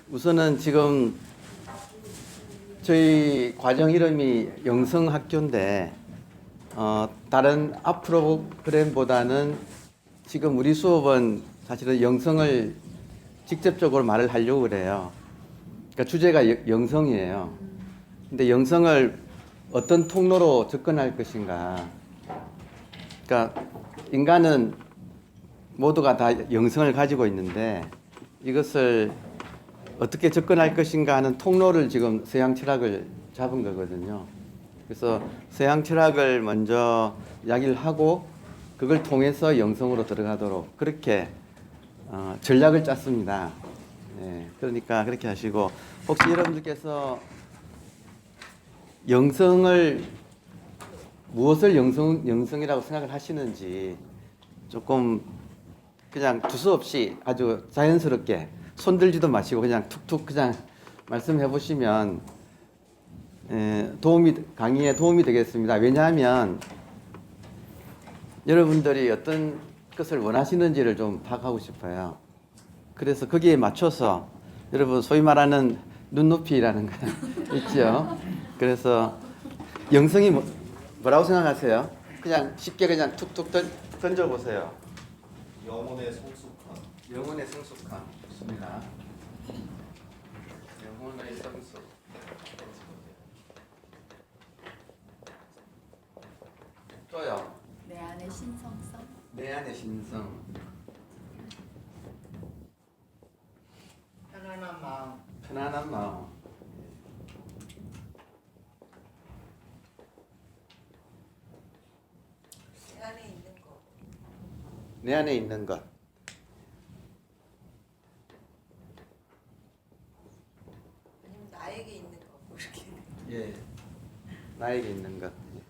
우선은 지금 저희 과정 이름이 영성학교인데 다른 앞으로 프로그램보다는 지금 우리 수업은 사실은 영성을 직접적으로 말을 하려고 그래요. 그러니까 주제가 영성이에요. 근데 영성을 어떤 통로로 접근할 것인가. 그러니까 인간은 모두가 다 영성을 가지고 있는데 이것을 어떻게 접근할 것인가 하는 통로를 지금 서양 철학을 잡은 거거든요. 그래서 서양 철학을 먼저 이야기를 하고 그걸 통해서 영성으로 들어가도록 그렇게 전략을 짰습니다. 네, 그러니까 그렇게 하시고 혹시 여러분들께서 영성을 무엇을 영성이라고 생각을 하시는지 조금 그냥 두서없이 아주 자연스럽게 손들지도 마시고 그냥 툭툭 그냥 말씀해 보시면 강의에 도움이 되겠습니다. 왜냐하면 여러분들이 어떤 것을 원하시는지를 좀 파악하고 싶어요. 그래서 거기에 맞춰서 여러분 소위 말하는 눈높이라는 거 있죠. 그래서 영성이 뭐라고 생각하세요? 그냥 쉽게 그냥 툭툭 던져보세요. 영혼의 성숙함. 영혼의 성숙함. 좋습니다. 영혼의 성숙. 또요. 내 안의 신성성. 내 안의 신성. 편안한 마음. 편안한 마음. 내 안에 있는 것. 내 안에 있는 것. 아니면 나에게 있는 것. 뭐 이렇게. 예. 나에게 있는 것. 예.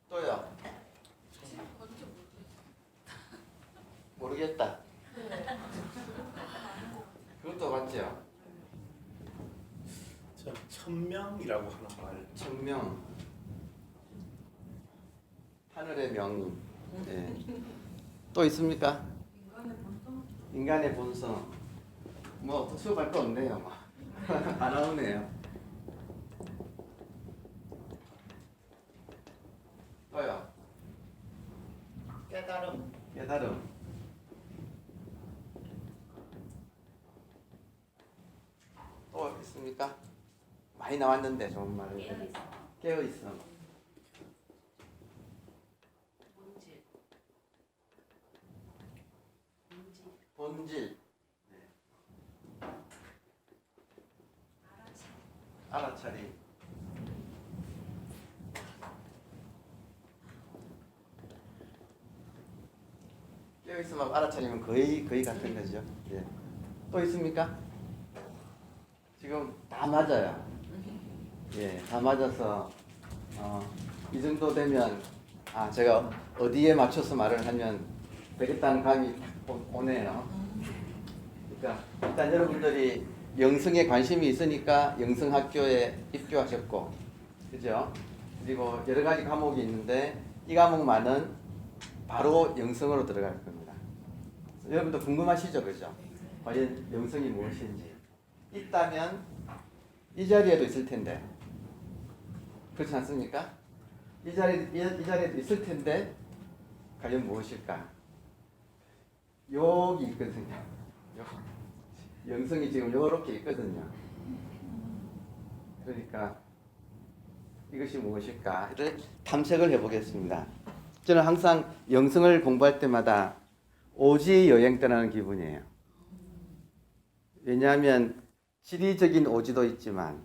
또요. 모르겠다. 그것도 맞죠? 저 천명이라고 하는 말. 천명. 하늘의 명이. 예. 또 있습니까? 인간의 본성. 뭐 수업할 거 없네요. 뭐. 안 나오네요. 또요. 깨달음. 깨달음. 또 있습니까? 많이 나왔는데 좋은 말을. 깨어있어. 본질. 네. 알아차림. 깨어있으면 알아차리면 거의 같은 거죠. 예. 또 있습니까? 지금 다 맞아요. 예, 다 맞아서 이 정도 되면 제가 어디에 맞춰서 말을 하면 되겠다는 감이 딱 오네요. 그러니까 일단 여러분들이 영성에 관심이 있으니까 영성학교에 입교하셨고, 그죠? 그리고 여러 가지 과목이 있는데 이 과목만은 바로 영성으로 들어갈 겁니다. 여러분도 궁금하시죠, 그죠? 과연 영성이 무엇인지 있다면 이 자리에도 있을 텐데 그렇지 않습니까? 이 자리에도 있을 텐데 과연 무엇일까? 여기 있거든요. 영성이 지금 이렇게 있거든요. 그러니까 이것이 무엇일까를 탐색을 해보겠습니다. 저는 항상 영성을 공부할 때마다 오지 여행 떠나는 기분이에요. 왜냐하면 지리적인 오지도 있지만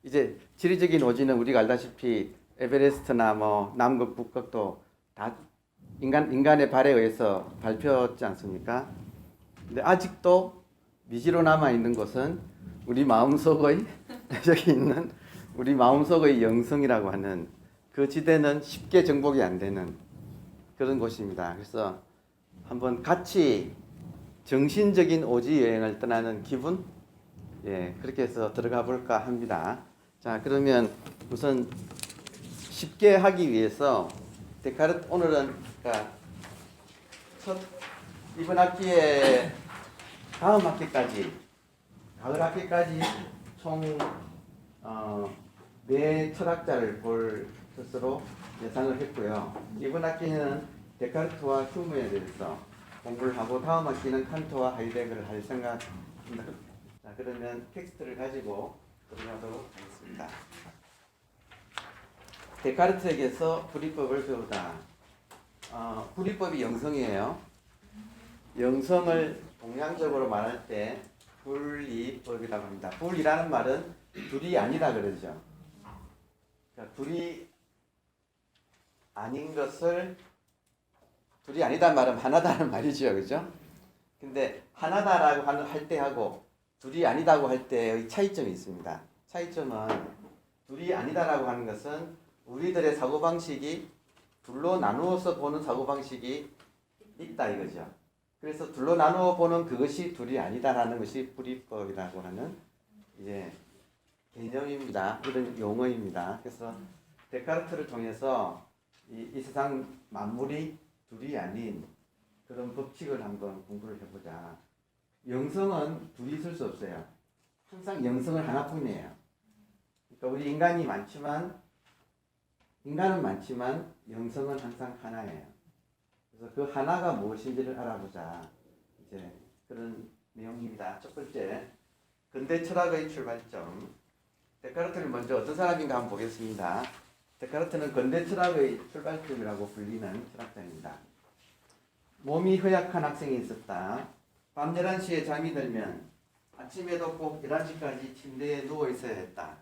이제 지리적인 오지는 우리가 알다시피 에베레스트나 뭐 남극, 북극도 다 인간의 발에 의해서 밟혔지 않습니까? 근데 아직도 미지로 남아 있는 곳은 우리 마음속의 여기 있는 우리 마음속의 영성이라고 하는 그 지대는 쉽게 정복이 안 되는 그런 곳입니다. 그래서 한번 같이 정신적인 오지 여행을 떠나는 기분, 예, 그렇게 해서 들어가 볼까 합니다. 자, 그러면 우선 쉽게 하기 위해서 오늘은 그러니까 이번 학기에 다음 학기까지 가을 학기까지 총 4철학자를 볼 것으로 예상을 했고요. 이번 학기는 데카르트와 휴무에 대해서 공부를 하고 다음 학기는 칸트와 하이데거를 할 생각입니다. 자, 그러면 텍스트를 가지고 들어가도록 하겠습니다. 데카르트에게서 불이법을 배우다. 불이법이 영성이에요. 영성을 동양적으로 말할 때 불이법이라고 합니다. 불이라는 말은 둘이 아니다 그러죠. 그러니까 둘이 아닌 것을 둘이 아니다 말은 하나다는 말이죠, 그죠? 근데 하나다라고 할 때하고 둘이 아니다고 할 때의 차이점이 있습니다. 차이점은 둘이 아니다라고 하는 것은 우리들의 사고방식이 둘로 나누어서 보는 사고방식이 있다 이거죠. 그래서 둘로 나누어 보는 그것이 둘이 아니다라는 것이 불이법이라고 하는 이제 개념입니다. 이런 용어입니다. 그래서 데카르트를 통해서 이 세상 만물이 둘이 아닌 그런 법칙을 한번 공부를 해보자. 영성은 둘이 있을 수 없어요. 항상 영성은 하나뿐이에요. 그러니까 우리 인간은 많지만 영성은 항상 하나예요. 그래서 그 하나가 무엇인지를 알아보자. 이제 그런 내용입니다. 첫 번째, 근대 철학의 출발점. 데카르트를 먼저 어떤 사람인가 한번 보겠습니다. 데카르트는 근대 철학의 출발점이라고 불리는 철학자입니다. 몸이 허약한 학생이 있었다. 밤 11시에 잠이 들면 아침에도 꼭 11시까지 침대에 누워 있어야 했다.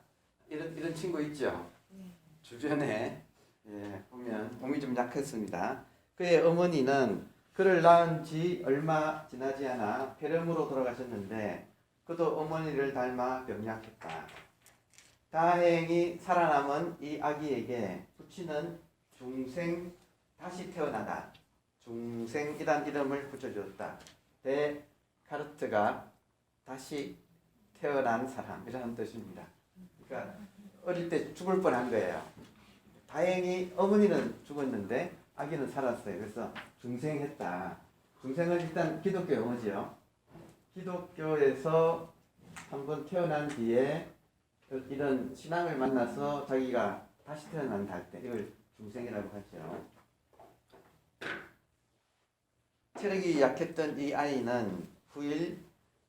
이런 친구 있죠? 주변에 보면 몸이 좀 약했습니다. 그의 어머니는 그를 낳은 지 얼마 지나지 않아 폐렴으로 돌아가셨는데 그도 어머니를 닮아 병약했다. 다행히 살아남은 이 아기에게 부친은 중생 다시 태어나다. 중생이란 이름을 붙여주었다. 데카르트가 다시 태어난 사람이라는 뜻입니다. 그러니까 어릴 때 죽을 뻔한 거예요. 다행히 어머니는 죽었는데 아기는 살았어요. 그래서 중생했다. 중생은 일단 기독교 용어지요. 기독교에서 한번 태어난 뒤에 이런 신앙을 만나서 자기가 다시 태어난다 할 때 이걸 중생이라고 하죠. 체력이 약했던 이 아이는 후일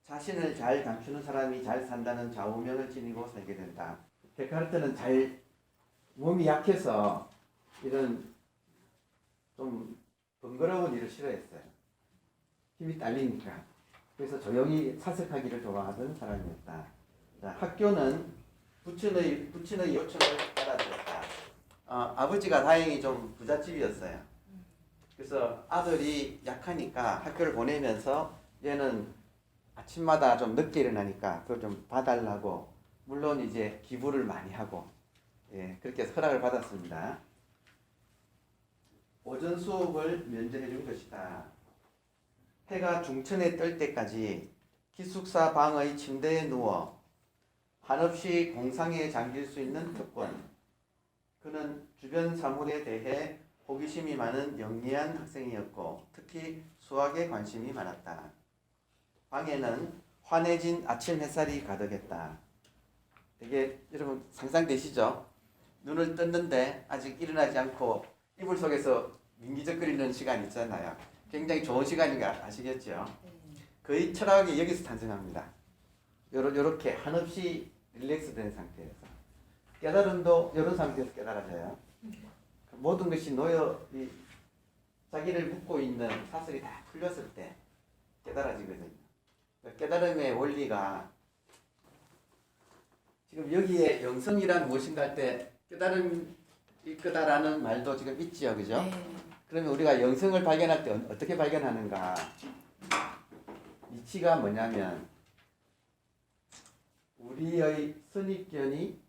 자신을 잘 감추는 사람이 잘 산다는 좌우명을 지니고 살게 된다. 데카르트는 몸이 약해서 이런 좀 번거로운 일을 싫어했어요. 힘이 딸리니까. 그래서 조용히 사색하기를 좋아하던 사람이었다. 자, 학교는 부친의 요청을 따라들었다. 아버지가 다행히 좀 부잣집이었어요. 그래서 아들이 약하니까 학교를 보내면서 얘는 아침마다 좀 늦게 일어나니까 그걸 좀 봐달라고 물론 이제 기부를 많이 하고 그렇게 해서 허락을 받았습니다. 오전 수업을 면제해 준 것이다. 해가 중천에 뜰 때까지 기숙사 방의 침대에 누워 한없이 공상에 잠길 수 있는 특권. 그는 주변 사물에 대해 호기심이 많은 영리한 학생이었고 특히 수학에 관심이 많았다. 방에는 환해진 아침 햇살이 가득했다. 되게 여러분 상상되시죠? 눈을 떴는데 아직 일어나지 않고 이불 속에서 민기적거리는 시간 있잖아요. 굉장히 좋은 시간인 거 아시겠죠? 거의 철학이 여기서 탄생합니다. 요렇게 한없이 릴렉스된 상태에서 깨달음도 이런 상태에서 깨달아져요. 모든 것이 자기를 묶고 있는 사슬이 다 풀렸을 때 깨달아지거든요. 깨달음의 원리가 지금 여기에 영성이란 무엇인가 할 때 깨달음이 거다라는 말도 지금 있지요, 그죠? 그러면 우리가 영성을 발견할 때 어떻게 발견하는가? 이치가 뭐냐면 우리의 선입견이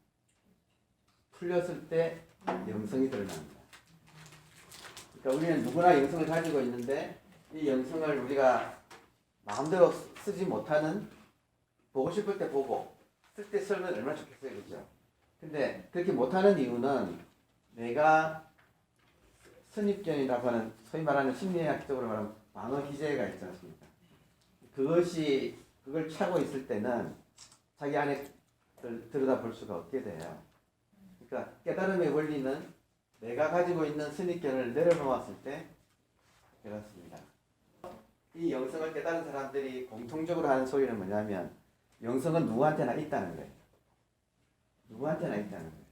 풀렸을 때 영성이 드러납니다. 그러니까 우리는 누구나 영성을 가지고 있는데 이 영성을 우리가 마음대로 쓰지 못하는 보고 싶을 때 보고 쓸 때 쓰면 얼마나 좋겠어요, 그죠? 근데 그렇게 못하는 이유는 내가 선입견이라고 하는 소위 말하는 심리학적으로 말하면 방어 기제가 있지 않습니까? 그걸 차고 있을 때는 자기 안에 들여다볼 수가 없게 돼요. 그러니까 깨달음의 원리는 내가 가지고 있는 선입견을 내려놓았을 때 깨닫습니다. 이 영성을 깨달은 사람들이 공통적으로 하는 소리는 뭐냐면 영성은 누구한테나 있다는 거예요. 누구한테나 있다는 거예요.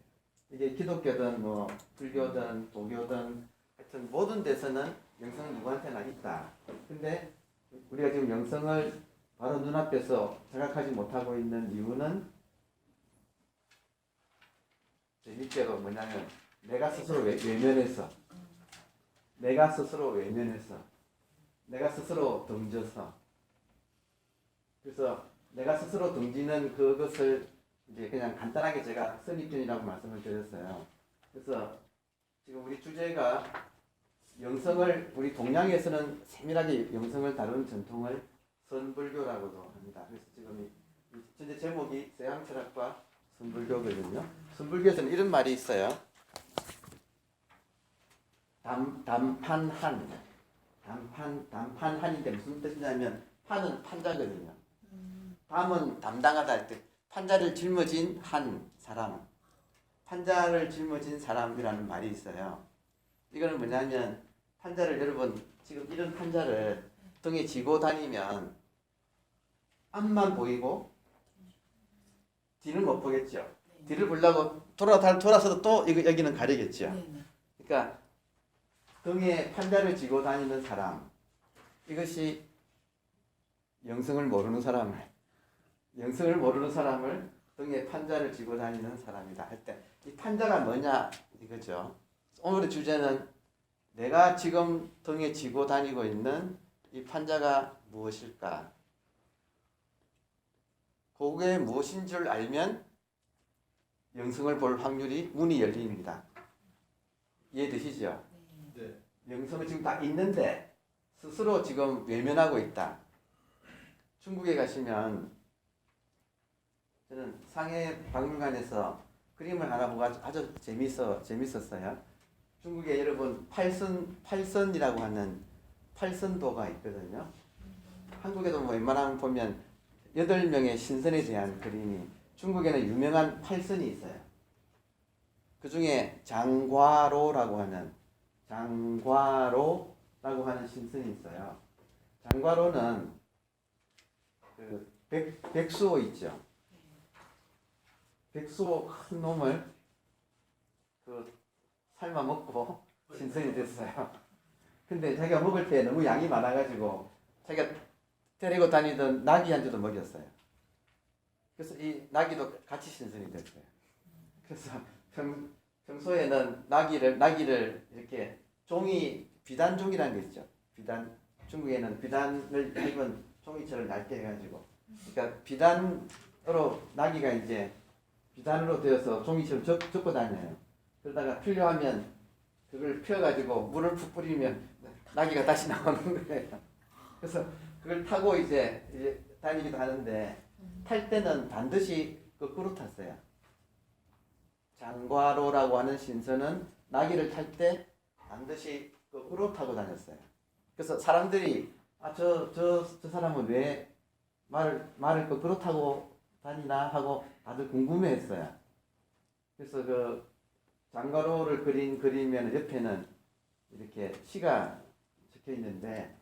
이게 기독교든 뭐 불교든 도교든 하여튼 모든 데서는 영성은 누구한테나 있다. 근데 우리가 지금 영성을 바로 눈앞에서 자각하지 못하고 있는 이유는 재밌게도 뭐냐면 내가 스스로 외면해서 내가 스스로 덩져서 그래서 내가 스스로 덩지는 그것을 이제 그냥 간단하게 제가 선입견이라고 말씀을 드렸어요. 그래서 지금 우리 주제가 영성을 우리 동양에서는 세밀하게 영성을 다루는 전통을 선불교라고도 합니다. 그래서 지금 이 전체 제목이 서양철학과 선불교거든요. 선불교에서는 이런 말이 있어요. 담판한인데 무슨 뜻이냐면 판은 판자거든요. 담은 담당하다 할 때 판자를 짊어진 한 사람, 판자를 짊어진 사람이라는 말이 있어요. 이거는 뭐냐면 판자를 여러분 지금 이런 판자를 등에 지고 다니면 앞만 보이고 뒤는 못 보겠죠. 뒤를 보려고 돌아서도 또 여기는 가리겠죠. 그러니까 등에 판자를 지고 다니는 사람, 이것이 영성을 모르는 사람을 등에 판자를 지고 다니는 사람이다 할 때 이 판자가 뭐냐 이거죠. 오늘의 주제는 내가 지금 등에 지고 다니고 있는 이 판자가 무엇일까? 그게 무엇인 줄 알면 영성을 볼 확률이 문이 열립니다. 이해되시죠? 네. 영성은 지금 다 있는데 스스로 지금 외면하고 있다. 중국에 가시면 저는 상해 박물관에서 그림을 하나 보고 아주 재밌었어요. 중국에 여러분 팔선이라고 하는 팔선도가 있거든요. 한국에도 뭐 웬만하면 보면 8명의 신선에 대한 그림이 중국에는 유명한 팔선이 있어요. 그 중에 장과로라고 하는 신선이 있어요. 장과로는 그 백수호 있죠. 백수호 큰 놈을 그 삶아 먹고 신선이 됐어요. 근데 자기가 먹을 때 너무 양이 많아가지고 자기가 데리고 다니던 나귀한테도 먹였어요. 그래서 이 나귀도 같이 신선이 됐어요. 그래서 평소에는 나귀를 이렇게 비단종이라는 게 있죠. 중국에는 비단을 입은 종이처럼 얇게 해가지고, 그러니까 비단으로 나귀가 이제 비단으로 되어서 종이처럼 접고 다녀요. 그러다가 필요하면 그걸 펴가지고 물을 푹 뿌리면 나귀가 다시 나오는 거예요. 그래서 그걸 타고 이제 다니기도 하는데 탈 때는 반드시 거꾸로 탔어요. 장과로라고 하는 신선은 나귀를 탈 때 반드시 거꾸로 타고 다녔어요. 그래서 사람들이 저 사람은 왜 말을 거꾸로 타고 다니나 하고 다들 궁금해했어요. 그래서 그 장과로를 그린 그림에는 옆에는 이렇게 시가 적혀 있는데,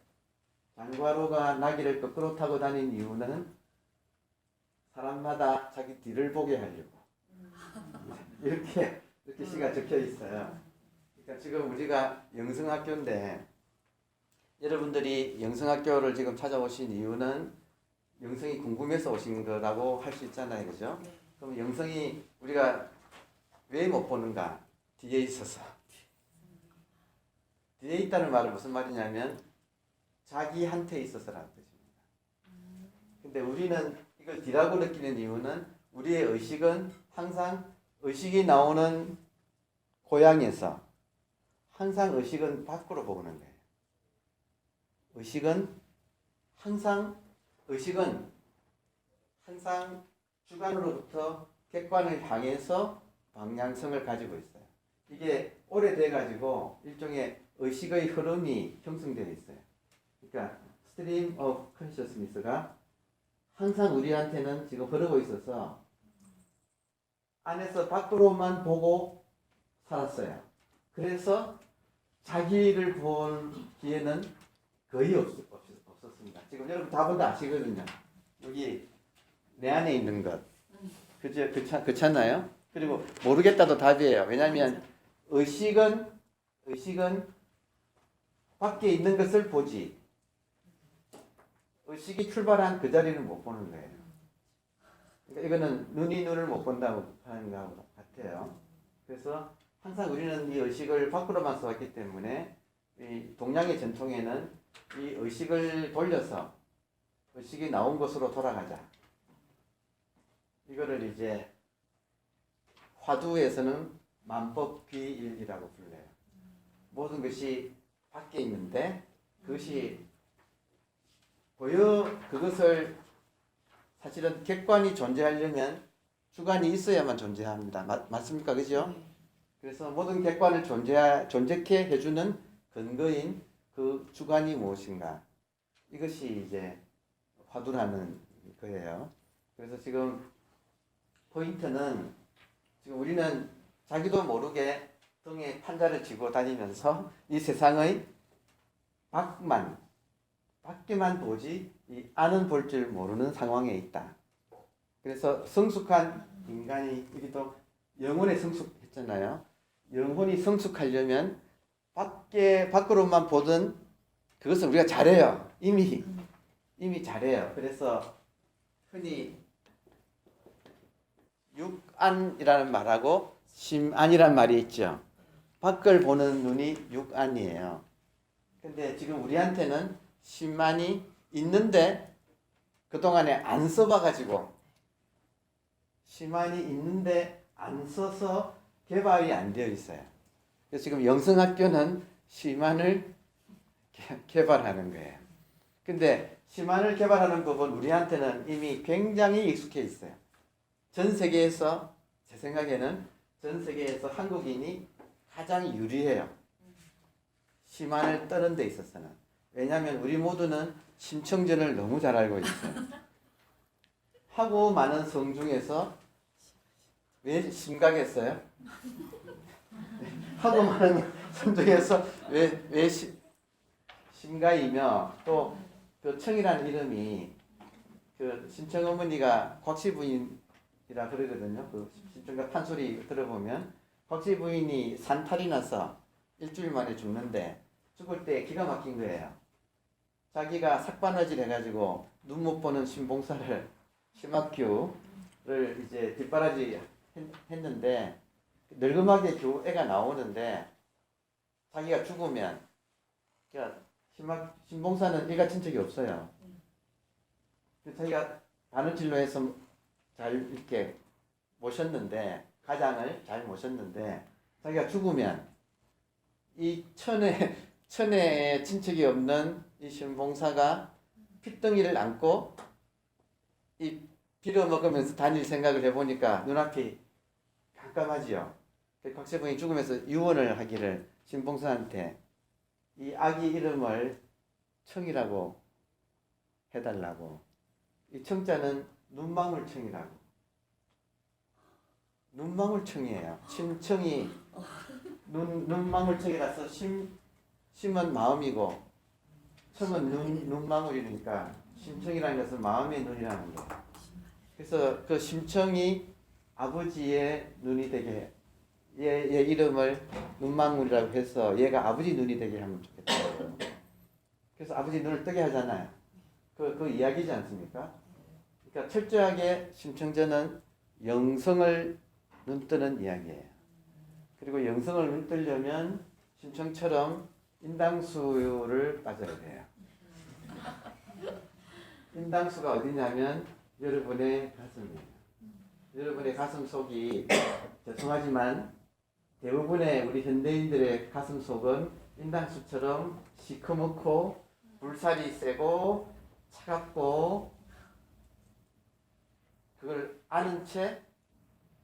장과로가 나귀를 거꾸로 타고 다닌 이유는 사람마다 자기 뒤를 보게 하려고. 이렇게 시가 적혀 있어요. 그러니까 지금 우리가 영성학교인데 여러분들이 영성학교를 지금 찾아오신 이유는 영성이 궁금해서 오신 거라고 할 수 있잖아요. 그죠? 그럼 영성이 우리가 왜 못 보는가? 뒤에 있어서. 뒤에 있다는 말은 무슨 말이냐면 자기한테 있어서라는 뜻입니다. 근데 우리는 이걸 뒤라고 느끼는 이유는 우리의 의식은 항상 의식이 나오는 고향에서 항상 의식은 밖으로 보는 거예요. 의식은 항상 주관으로부터 객관을 향해서 방향성을 가지고 있어요. 이게 오래돼 가지고 일종의 의식의 흐름이 형성되어 있어요. 그러니까 스트림 오브 컨셔스니스가 항상 우리한테는 지금 흐르고 있어서 안에서 밖으로만 보고 살았어요. 그래서 자기를 볼 기회는 거의 없었습니다. 지금 여러분 답은 다 아시거든요. 여기 내 안에 있는 것. 그죠? 그렇잖아요? 그리고 모르겠다도 답이에요. 왜냐하면 의식은 밖에 있는 것을 보지. 의식이 출발한 그 자리는 못 보는 거예요. 그러니까 이거는 눈이 눈을 못 본다고 하는 것 같아요. 그래서 항상 우리는 이 의식을 밖으로만 써왔기 때문에 이 동양의 전통에는 이 의식을 돌려서 의식이 나온 곳으로 돌아가자. 이거를 이제 화두에서는 만법귀일이라고 불러요. 모든 것이 밖에 있는데 그것이 그것을 사실은 객관이 존재하려면 주관이 있어야만 존재합니다. 맞습니까? 그죠? 그래서 모든 객관을 존재케 해주는 근거인 그 주관이 무엇인가? 이것이 이제 화두라는 거예요. 그래서 지금 포인트는 지금 우리는 자기도 모르게 등에 판자를 쥐고 다니면서 이 세상의 밖에만 보지 이 안은 볼 줄 모르는 상황에 있다. 그래서 성숙한 인간이 여기도 영혼에 성숙했잖아요. 영혼이 성숙하려면 밖으로만 보던 그것은 우리가 잘해요. 이미 잘해요. 그래서 흔히 육안이라는 말하고 심안이란 말이 있죠. 밖을 보는 눈이 육안이에요. 근데 지금 우리한테는 심안이 있는데 그동안에 안 써봐가지고 심안이 있는데 안 써서 개발이 안 되어 있어요. 그래서 지금 영성학교는 심안을 개발하는 거예요. 근데 심안을 개발하는 법은 우리한테는 이미 굉장히 익숙해 있어요. 전 세계에서 제 생각에는 전 세계에서 한국인이 가장 유리해요. 심안을 떠는 데 있어서는. 왜냐하면 우리 모두는 심청전을 너무 잘 알고 있어요. 하고 많은 성 중에서 왜 심각했어요? 하고 많은 성 중에서 왜 심가이며 또 그 청이라는 이름이 그 심청 어머니가 곽씨 부인이라 그러거든요. 그 심청가 판소리 들어보면 곽씨 부인이 산탈이 나서 일주일 만에 죽는데 죽을 때 기가 막힌 거예요. 자기가 삭바느질 해가지고 눈 못 보는 신봉사를 심학규를 이제 뒷바라지 했는데 늙음하게 애가 나오는데 자기가 죽으면 그러니까 신봉사는 애가 친척이 없어요. 자기가 바느질로 해서 잘 이렇게 모셨는데 가장을 잘 모셨는데 자기가 죽으면 이 천에 친척이 없는 이 신봉사가 핏덩이를 안고 이 빌어먹으면서 다닐 생각을 해보니까 눈앞이 깜깜하지요. 곽세봉이 죽으면서 유언을 하기를 신봉사한테 이 아기 이름을 청이라고 해달라고. 이 청자는 눈망울청이라고. 눈망울청이에요. 심청이 눈망울청이라서 심은 마음이고 청은 눈망울이니까 심청이라는 것은 마음의 눈이라는 거예요. 그래서 그 심청이 아버지의 눈이 되게 얘 이름을 눈망울이라고 해서 얘가 아버지 눈이 되게 하면 좋겠다고요. 그래서 아버지 눈을 뜨게 하잖아요. 그 이야기지 않습니까? 그러니까 철저하게 심청전은 영성을 눈뜨는 이야기예요. 그리고 영성을 눈뜨려면 심청처럼 인당수를 빠져야 돼요. 인당수가 어디냐면 여러분의 가슴이에요. 여러분의 가슴 속이 죄송하지만 대부분의 우리 현대인들의 가슴 속은 인당수처럼 시커멓고 불살이 세고 차갑고 그걸 아는 채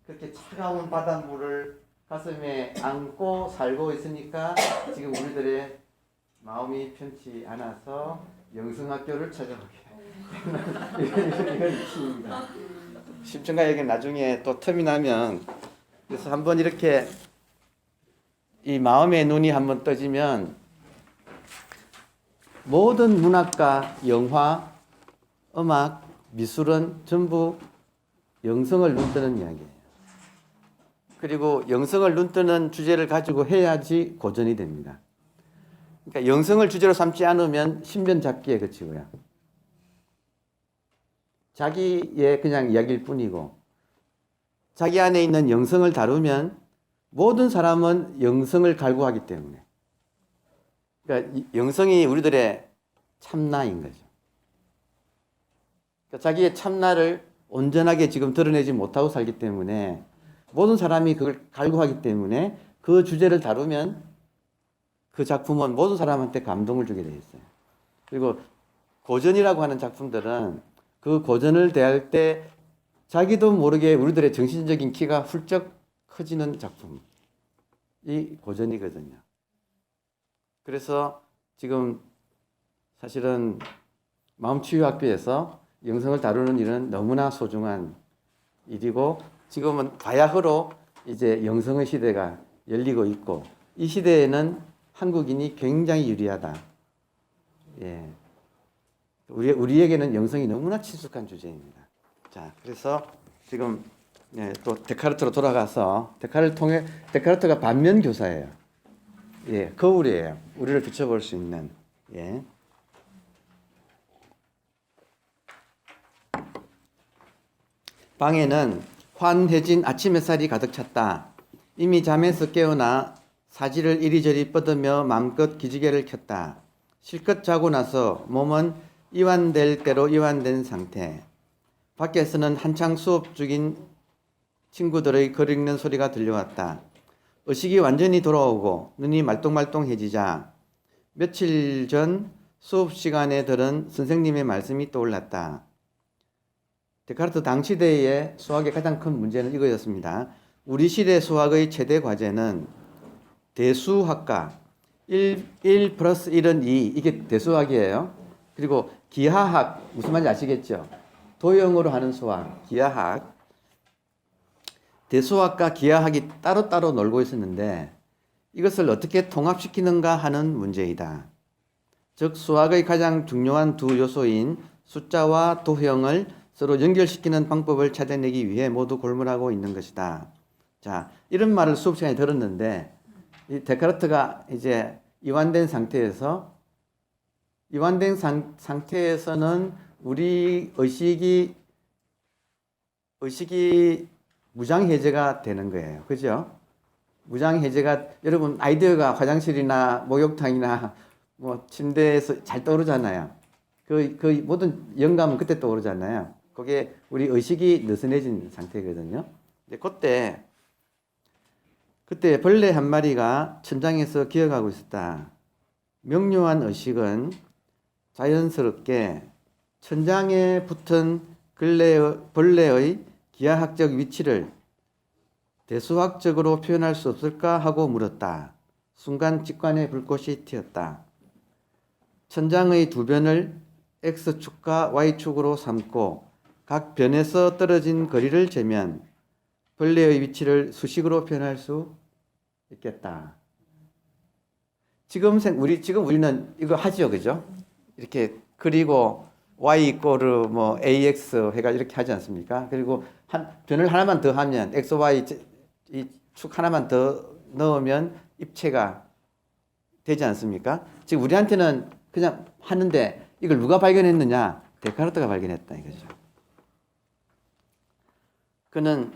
그렇게 차가운 바닷물을 가슴에 안고 살고 있으니까 지금 우리들의 마음이 편치 않아서 영성학교를 찾아보게. 이건 취입니다. 심청가 얘기는 나중에 또 틈이 나면 그래서 한번 이렇게 이 마음의 눈이 한번 떠지면 모든 문학과 영화, 음악, 미술은 전부 영성을 눈뜨는 이야기예요. 그리고 영성을 눈뜨는 주제를 가지고 해야지 고전이 됩니다. 그러니까 영성을 주제로 삼지 않으면 신변잡기에 그치고요. 자기의 그냥 이야기일 뿐이고 자기 안에 있는 영성을 다루면 모든 사람은 영성을 갈구하기 때문에 그러니까 영성이 우리들의 참나인 거죠. 그러니까 자기의 참나를 온전하게 지금 드러내지 못하고 살기 때문에 모든 사람이 그걸 갈구하기 때문에 그 주제를 다루면 그 작품은 모든 사람한테 감동을 주게 되어 있어요. 그리고 고전이라고 하는 작품들은 그 고전을 대할 때 자기도 모르게 우리들의 정신적인 키가 훌쩍 커지는 작품이 고전이거든요. 그래서 지금 사실은 마음치유학교에서 영성을 다루는 일은 너무나 소중한 일이고 지금은 바야흐로 이제 영성의 시대가 열리고 있고 이 시대에는 한국인이 굉장히 유리하다. 예. 우리에게는 영성이 너무나 친숙한 주제입니다. 자, 그래서 지금 또 데카르트로 돌아가서 데카르트가 반면 교사예요. 예, 거울이에요. 우리를 비춰볼 수 있는. 예. 방에는 환해진 아침 햇살이 가득 찼다. 이미 잠에서 깨어나 사지를 이리저리 뻗으며 마음껏 기지개를 켰다. 실컷 자고 나서 몸은 이완될 대로 이완된 상태. 밖에서는 한창 수업 중인 친구들의 글 읽는 소리가 들려왔다. 의식이 완전히 돌아오고 눈이 말똥말똥해지자 며칠 전 수업 시간에 들은 선생님의 말씀이 떠올랐다. 데카르트 당시대의 수학의 가장 큰 문제는 이거였습니다. 우리 시대 수학의 최대 과제는 대수학과 1 플러스 1은 2 이게 대수학이에요. 그리고 기하학 무슨 말인지 아시겠죠? 도형으로 하는 수학 기하학 대수학과 기하학이 따로따로 놀고 있었는데 이것을 어떻게 통합시키는가 하는 문제이다. 즉 수학의 가장 중요한 두 요소인 숫자와 도형을 서로 연결시키는 방법을 찾아내기 위해 모두 골몰하고 있는 것이다. 자, 이런 말을 수업 시간에 들었는데 이 데카르트가 이제 이완된 상태에서는 우리 의식이 무장해제가 되는 거예요. 그죠? 무장해제가 여러분 아이디어가 화장실이나 목욕탕이나 뭐 침대에서 잘 떠오르잖아요. 그 모든 영감은 그때 떠오르잖아요. 그게 우리 의식이 느슨해진 상태거든요. 근데 그때 벌레 한 마리가 천장에서 기어가고 있었다. 명료한 의식은 자연스럽게 천장에 붙은 벌레의 기하학적 위치를 대수학적으로 표현할 수 없을까 하고 물었다. 순간 직관의 불꽃이 튀었다. 천장의 두 변을 X축과 Y축으로 삼고 각 변에서 떨어진 거리를 재면 벌레의 위치를 수식으로 표현할 수 있겠다. 지금 우리는 이거 하죠, 그죠? 이렇게 그리고 y 이꼬르 뭐 ax 해가 이렇게 하지 않습니까? 그리고 변을 하나만 더 하면 x, y 이 축 하나만 더 넣으면 입체가 되지 않습니까? 지금 우리한테는 그냥 하는데 이걸 누가 발견했느냐? 데카르트가 발견했다 이거죠. 그는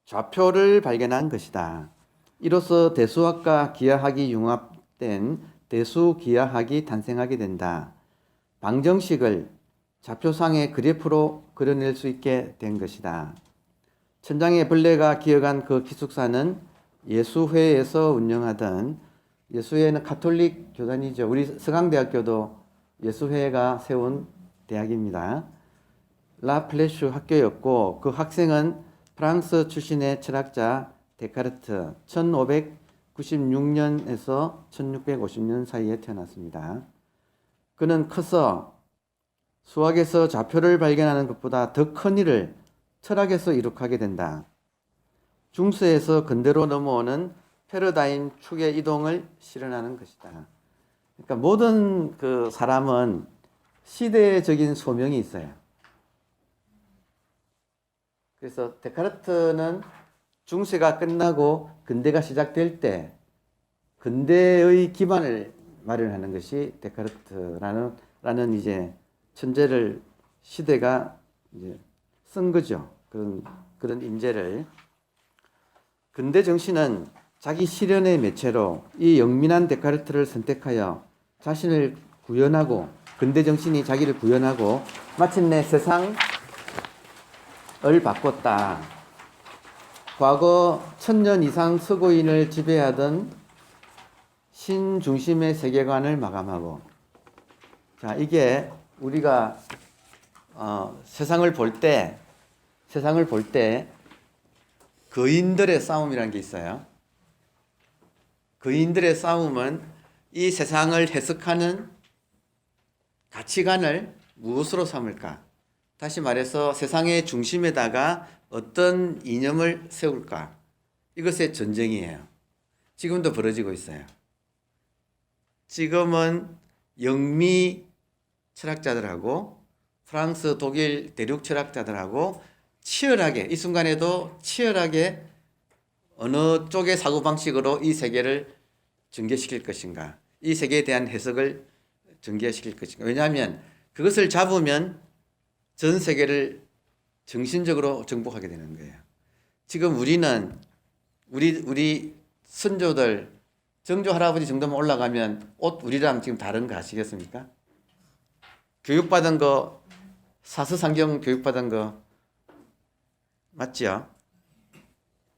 좌표를 발견한 것이다. 이로써 대수학과 기하학이 융합된 대수기하학이 탄생하게 된다. 방정식을 좌표상의 그래프로 그려낼 수 있게 된 것이다. 천장에 벌레가 기어간 그 기숙사는 예수회에서 운영하던 예수회는 가톨릭 교단이죠. 우리 서강대학교도 예수회가 세운 대학입니다. 라플레슈 학교였고 그 학생은 프랑스 출신의 철학자 데카르트 1596년에서 1650년 사이에 태어났습니다. 그는 커서 수학에서 좌표를 발견하는 것보다 더 큰 일을 철학에서 이룩하게 된다. 중세에서 근대로 넘어오는 패러다임 축의 이동을 실현하는 것이다. 그러니까 모든 그 사람은 시대적인 소명이 있어요. 그래서 데카르트는 중세가 끝나고 근대가 시작될 때 근대의 기반을 마련하는 것이 데카르트라는 이제 천재를 시대가 이제 쓴 거죠. 그런 인재를. 근대 정신은 자기 실현의 매체로 이 영민한 데카르트를 선택하여 자신을 구현하고 근대 정신이 자기를 구현하고 마침내 세상을 바꿨다. 과거 1000년 이상 서구인을 지배하던 신중심의 세계관을 마감하고, 자, 이게 우리가 세상을 볼 때 거인들의 싸움이라는 게 있어요. 거인들의 싸움은 이 세상을 해석하는 가치관을 무엇으로 삼을까? 다시 말해서 세상의 중심에다가 어떤 이념을 세울까? 이것의 전쟁이에요. 지금도 벌어지고 있어요. 지금은 영미 철학자들하고 프랑스, 독일 대륙 철학자들하고 치열하게, 이 순간에도 치열하게 어느 쪽의 사고방식으로 이 세계를 전개시킬 것인가, 이 세계에 대한 해석을 전개시킬 것인가. 왜냐하면 그것을 잡으면 전 세계를 정신적으로 정복하게 되는 거예요. 지금 우리는 우리 선조들 정조 할아버지 정도만 올라가면 옷 우리랑 지금 다른 거 아시겠습니까? 교육받은 거, 사서상경 교육받은 거 맞죠?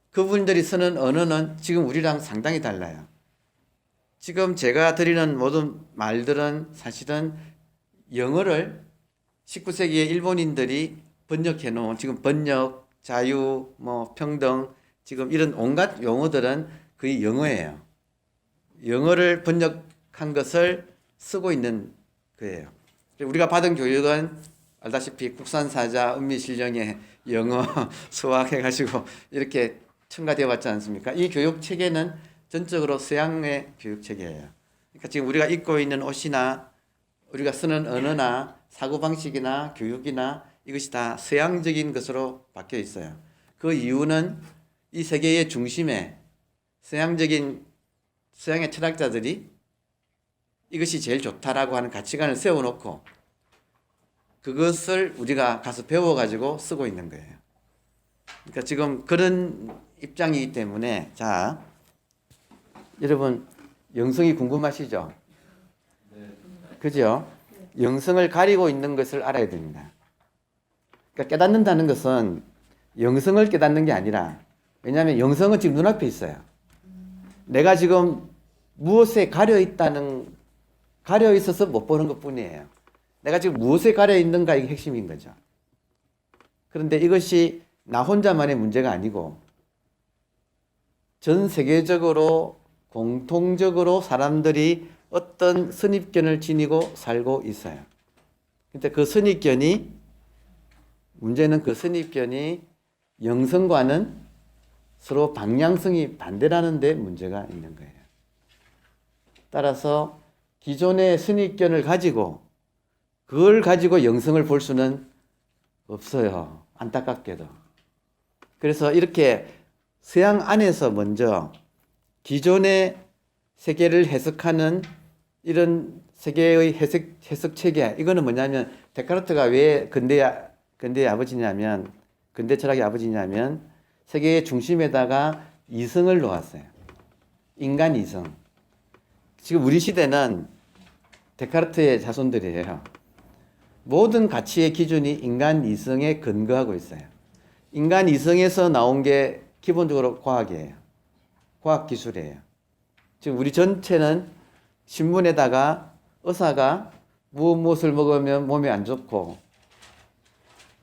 그분들이 쓰는 언어는 지금 우리랑 상당히 달라요. 지금 제가 드리는 모든 말들은 사실은 영어를 19세기에 일본인들이 번역해 놓은, 지금 번역, 자유, 평등, 지금 이런 온갖 용어들은 거의 영어예요. 영어를 번역한 것을 쓰고 있는 거예요. 우리가 받은 교육은 알다시피 국산사자, 은미실령의 영어, 수학 해가지고 이렇게 첨가되어 왔지 않습니까? 이 교육 체계는 전적으로 서양의 교육 체계예요. 그러니까 지금 우리가 입고 있는 옷이나 우리가 쓰는 언어나 사고방식이나 교육이나 이것이 다 서양적인 것으로 바뀌어 있어요. 그 이유는 이 세계의 중심에 서양의 철학자들이 이것이 제일 좋다라고 하는 가치관을 세워놓고 그것을 우리가 가서 배워가지고 쓰고 있는 거예요. 그러니까 지금 그런 입장이기 때문에, 자, 여러분 영성이 궁금하시죠? 그죠? 영성을 가리고 있는 것을 알아야 됩니다. 그러니까 깨닫는다는 것은 영성을 깨닫는 게 아니라, 왜냐하면 영성은 지금 눈앞에 있어요. 내가 지금 무엇에 가려 있어서 못 보는 것뿐이에요. 내가 지금 무엇에 가려 있는가, 이게 핵심인 거죠. 그런데 이것이 나 혼자만의 문제가 아니고 전 세계적으로 공통적으로 사람들이 어떤 선입견을 지니고 살고 있어요. 근데 그 선입견이, 문제는 그 선입견이 영성과는 서로 방향성이 반대라는 데 문제가 있는 거예요. 따라서 기존의 선입견을 가지고 그걸 가지고 영성을 볼 수는 없어요. 안타깝게도. 그래서 이렇게 서양 안에서 먼저 기존의 세계를 해석하는 이런 세계의 해석 체계, 이거는 뭐냐면 데카르트가 왜 근대의 아버지냐면, 근대 철학의 아버지냐면 세계의 중심에다가 이성을 놓았어요. 인간 이성. 지금 우리 시대는 데카르트의 자손들이에요. 모든 가치의 기준이 인간 이성에 근거하고 있어요. 인간 이성에서 나온 게 기본적으로 과학이에요. 과학 기술이에요. 지금 우리 전체는 신문에다가 의사가 무엇을 먹으면 몸에 안 좋고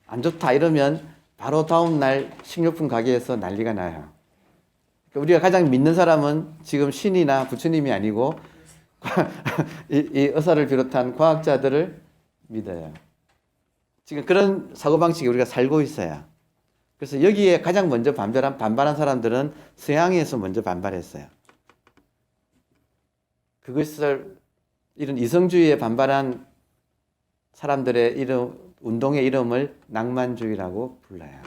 안 좋다 이러면 바로 다음 날 식료품 가게에서 난리가 나요. 우리가 가장 믿는 사람은 지금 신이나 부처님이 아니고 이 의사를 비롯한 과학자들을 믿어요. 지금 그런 사고방식이 우리가 살고 있어요. 그래서 여기에 가장 먼저 반발한 사람들은 서양에서 먼저 반발했어요. 그것을 이런 이성주의에 반발한 사람들의 운동의 이름을 낭만주의라고 불러요.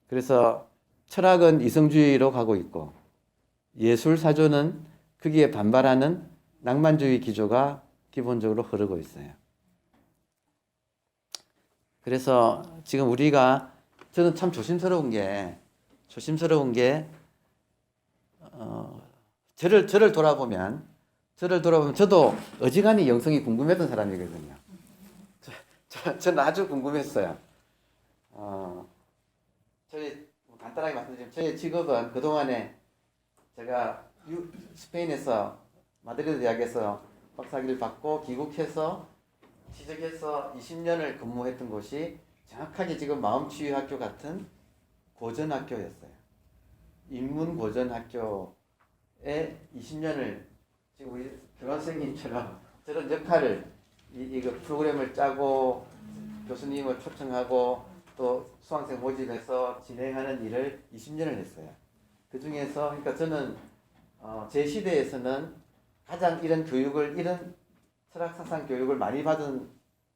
그래서 철학은 이성주의로 가고 있고 예술사조는 거기에 반발하는 낭만주의 기조가 기본적으로 흐르고 있어요. 그래서 지금 우리가 저는 참 조심스러운 게 저를 돌아보면 저도 어지간히 영성이 궁금했던 사람이거든요. 저는 아주 궁금했어요. 저희 간단하게 말씀드리면 저의 직업은 그동안에 제가 스페인에서 마드리드 대학에서 박사학위를 받고 귀국해서 취직해서 20년을 근무했던 곳이 정확하게 지금 마음치유학교 같은 고전학교였어요. 인문고전학교에 20년을 지금 우리 교환생님처럼 저런 역할을 이거 프로그램을 짜고 교수님을 초청하고 또 수강생 모집해서 진행하는 일을 20년을 했어요. 그 중에서 그러니까 저는 제 시대에서는 가장 이런 교육을 이런 철학사상 교육을 많이 받은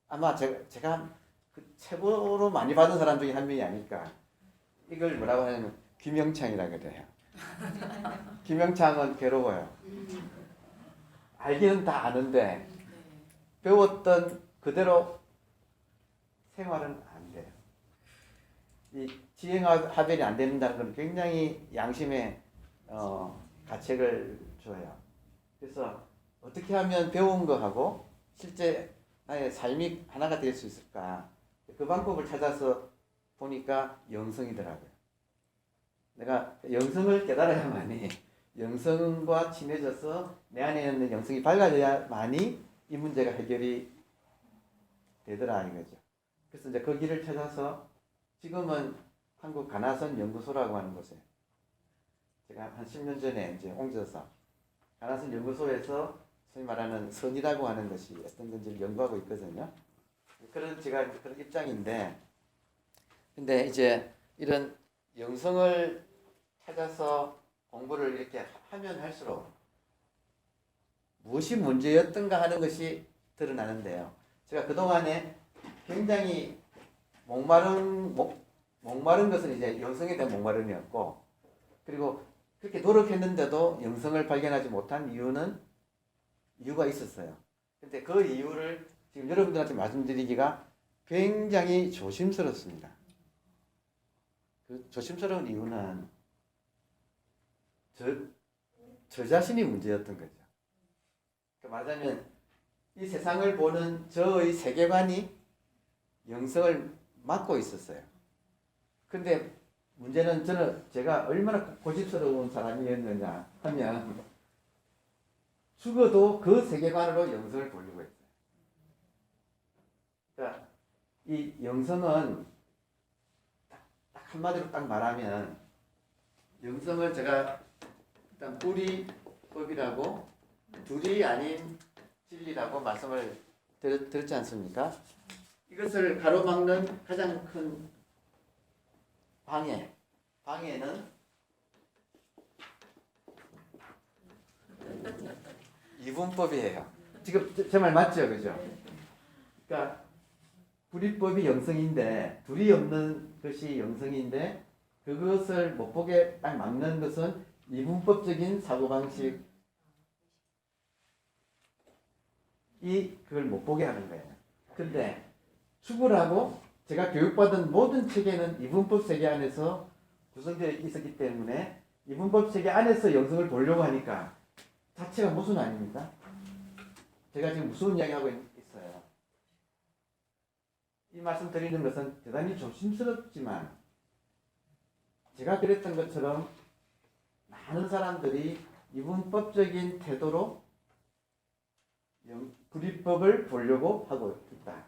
아마 제가 그 최고로 많이 받은 사람 중에 한 명이 아닐까. 이걸 뭐라고 하냐면 김영창이라 그래요. 김영창은 괴로워요. 알기는 다 아는데 배웠던 그대로 생활은 안 돼요. 이 지행합일이 안 된다는 건 굉장히 양심에 가책을 줘요. 그래서 어떻게 하면 배운 거하고 실제 나의 삶이 하나가 될 수 있을까? 그 방법을 찾아서 보니까 영성이더라고요. 내가 영성을 깨달아야만이 영성과 친해져서 내 안에 있는 영성이 밝아져야만이 이 문제가 해결이 되더라 이거죠. 그래서 이제 그 길을 찾아서 지금은 한국 가나선 연구소라고 하는 곳에 제가 한 10년 전에 이제 옮겨서 가나선 연구소에서 소위 말하는 선이라고 하는 것이 어떤 건지를 연구하고 있거든요. 그런 제가 그런 입장인데, 근데 이제 이런 영성을 찾아서 공부를 이렇게 하면 할수록 무엇이 문제였던가 하는 것이 드러나는데요. 제가 그동안에 굉장히 목마른 것은 이제 영성에 대한 목마름이었고, 그리고 그렇게 노력했는데도 영성을 발견하지 못한 이유가 있었어요. 근데 그 이유를 지금 여러분들한테 말씀드리기가 굉장히 조심스럽습니다. 그 조심스러운 이유는 저 자신이 문제였던 거죠. 그러니까 말하자면 이 세상을 보는 저의 세계관이 영성을 막고 있었어요. 근데 문제는 제가 얼마나 고집스러운 사람이었느냐 하면 죽어도 그 세계관으로 영성을 보려고 했어요. 그러니까 이 영성은 딱 한마디로 딱 말하면 영성을 제가 일단 뿌리법이라고 둘이 아닌 진리라고 말씀을 드렸지 않습니까? 이것을 가로막는 가장 큰 방해는 이분법이에요. 지금 제 말 맞죠, 그죠? 그러니까 불이법이 영성인데 둘이 없는 것이 영성인데 그것을 못 보게 딱 막는 것은 이분법적인 사고방식이 그걸 못 보게 하는 거예요. 근데 죽으라고 제가 교육받은 모든 체계는 이분법 세계 안에서 구성되어 있었기 때문에 이분법 세계 안에서 영성을 보려고 하니까 자체가 모순 아닙니까? 제가 지금 무슨 이야기하고 있어요. 이 말씀 드리는 것은 대단히 조심스럽지만 제가 그랬던 것처럼 많은 사람들이 이분법적인 태도로 불이법을 보려고 하고 있다.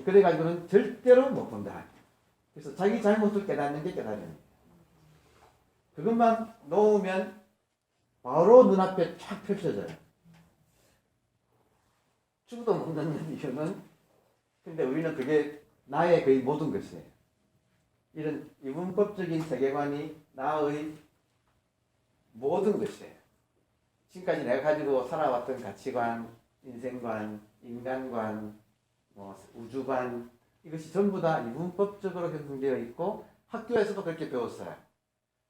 그래가지고는 절대로 못 본다. 그래서 자기 잘못을 깨닫는 게 깨달음입니다. 그것만 놓으면 바로 눈앞에 쫙 펼쳐져요. 죽도 못 넣는 이유는 근데 우리는 그게 나의 거의 모든 것이에요. 이런 이분법적인 세계관이 나의 모든 것이에요. 지금까지 내가 가지고 살아왔던 가치관, 인생관, 인간관, 뭐 우주관 이것이 전부 다 이분법적으로 형성되어 있고 학교에서도 그렇게 배웠어요.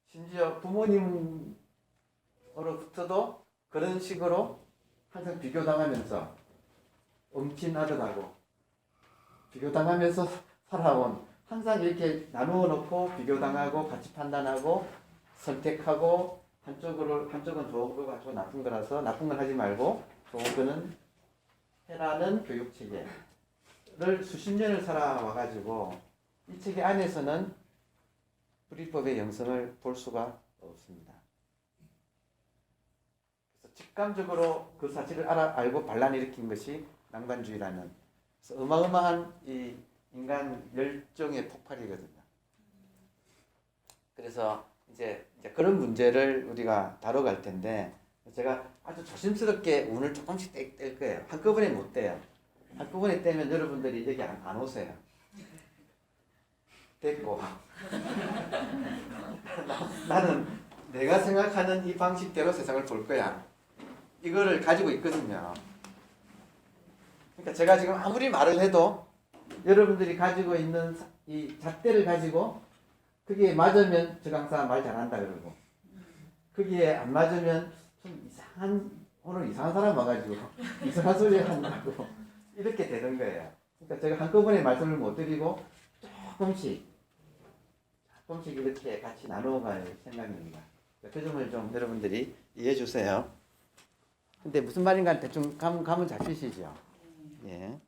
심지어 부모님으로부터도 그런 식으로 항상 비교당하면서 엄친아들하고 비교당하면서 살아온 항상 이렇게 나누어 놓고 비교당하고 가치 판단하고 선택하고 한쪽은 좋은 거 가지고 나쁜 거라서 나쁜 건 하지 말고 좋은 거는 해라는 교육 체계를 수십 년을 살아와가지고 이 체계 안에서는 불이법의 영성을 볼 수가 없습니다. 그래서 직감적으로 그 사실을 알고 반란 일으킨 것이 낭만주의라는 그래서 어마어마한 이 인간 열정의 폭발이거든요. 그래서 이제 그런 문제를 우리가 다뤄갈 텐데 제가 아주 조심스럽게 운을 조금씩 뗄 거예요. 한꺼번에 못 떼요. 한꺼번에 떼면 여러분들이 여기 안 오세요. 됐고 나는 내가 생각하는 이 방식대로 세상을 볼 거야. 이거를 가지고 있거든요. 그러니까 제가 지금 아무리 말을 해도 여러분들이 가지고 있는 이 잣대를 가지고 거기에 맞으면 저 강사 말 잘한다 그러고 거기에 안 맞으면 좀 오늘 이상한 사람 와가지고 이상한 소리 한다고 이렇게 되는 거예요. 그러니까 제가 한꺼번에 말씀을 못 드리고 조금씩 이렇게 같이 나누어갈 생각입니다. 그 점을 좀 여러분들이 이해해 주세요. 근데 무슨 말인가 대충 감은 잡히시죠? 예.